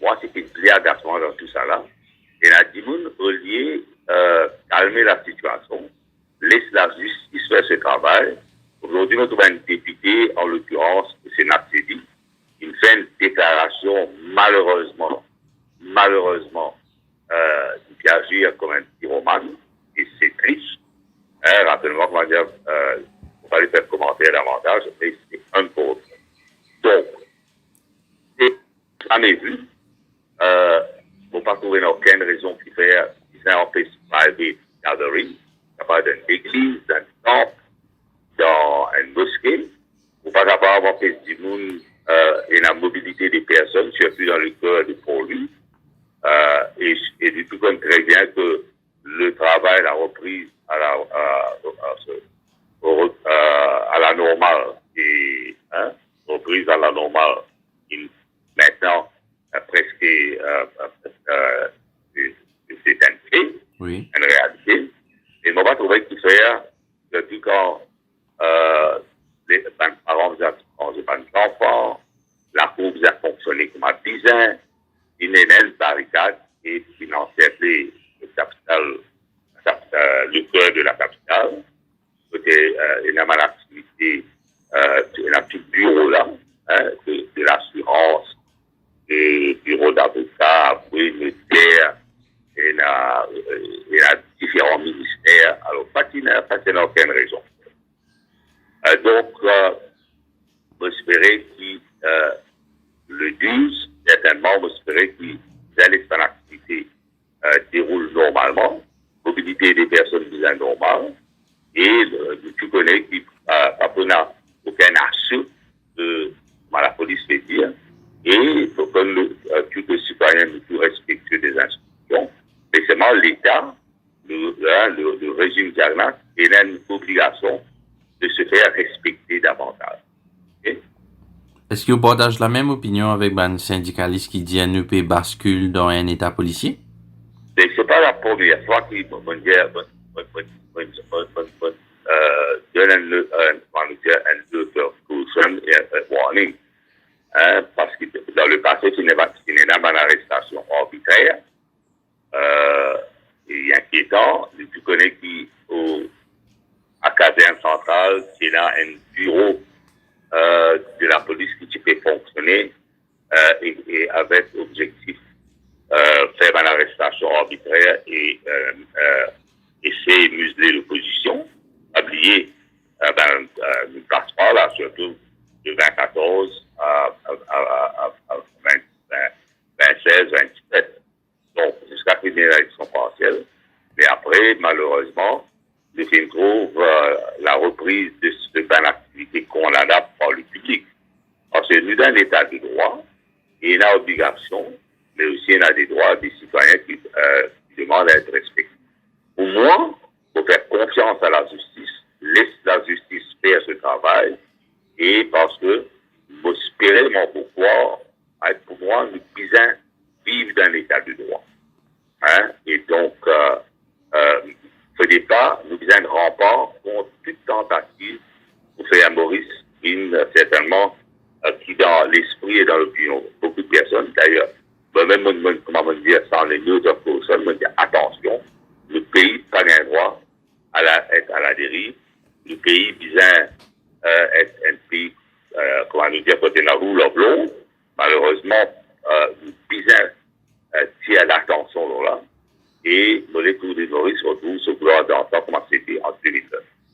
moi, c'était une clé d'agacement dans tout ça là. Et la Dimoun, au lieu calmer la situation, laisse la justice faire ce travail. Aujourd'hui, nous avons un député, en l'occurrence, le Sénat Sédi, il fait une déclaration, malheureusement, qui agit comme un pyromane, et c'est triste. Rapidement, comment dire, on va lui faire commenter davantage, mais c'est un peu autre. Donc, c'est jamais vu. Faut pas trouver aucune raison qui fait un private gathering, à part d'une église, d'un temple, dans une mosquée. Faut pas avoir fait du monde et la mobilité des personnes, surtout dans le cœur de pour lui. Et du tout comme très bien que le travail, la reprise à la normale et reprise à la normale maintenant presque c'est un fait, oui. Une réalité. Et on va trouver qu'il fait depuis quand les parents ont des enfants, la cour a fonctionné comme un design, il y a une barricade et financière le cœur de la capitale. Il y a une activité, il y a un petit bureau là, de l'assurance, du bureau d'avocat, militaire, et il y a différents ministères. Alors, pas qu'il n'y a aucune raison. Donc, j'espérais qu'il le 12, certainement, j'espérais qu'il allait faire l'activité déroule normalement, mobilité des personnes bien normale, et tu connais qu'il n'y a aucun assaut de la police fait dire, et il faut que tout le citoyen soit respectueux des institutions, mais seulement l'État, le régime Jarnac, il a une obligation de se faire respecter davantage. Okay? Est-ce que vous partagez la même opinion avec un syndicaliste qui dit NEP bascule dans un état policier? C'est pas la première fois qu'il donne un warning. Parce que dans le passé, il n'y a pas une arrestation arbitraire et inquiétant. Tu connais à caserne centrale, il y a un bureau de la police qui peut fonctionner et avec objectif faire une arrestation arbitraire et essayer de museler l'opposition, oublier une passeport là, surtout de 2014 à 26, 27. Donc, jusqu'à une élection partielle. Mais après, malheureusement, le film trouve la reprise de cette activité condamnable par le public. Parce que nous, dans l'état de droit, il y a une obligation, mais aussi il y a des droits des citoyens qui demandent à être respectés. Au moins, il faut faire confiance à la justice, laisse la justice faire ce travail, et parce que, j'espérais mon pouvoir, pour moi, nous puissions vivre dans l'état de droit. Et donc, ce départ, nous faisons un rempart contre toute tentative pour faire Maurice certainement, qui dans l'esprit et dans l'opinion, beaucoup de personnes, d'ailleurs, même, comment on dit, sans les news of person, on dit attention, le pays n'a pas un droit être à la dérive, le pays vient être un pays, comment nous dire, côté la rule of law, malheureusement, nous visons tirer l'attention là, et dans les cours de Maurice retrouve ce vouloir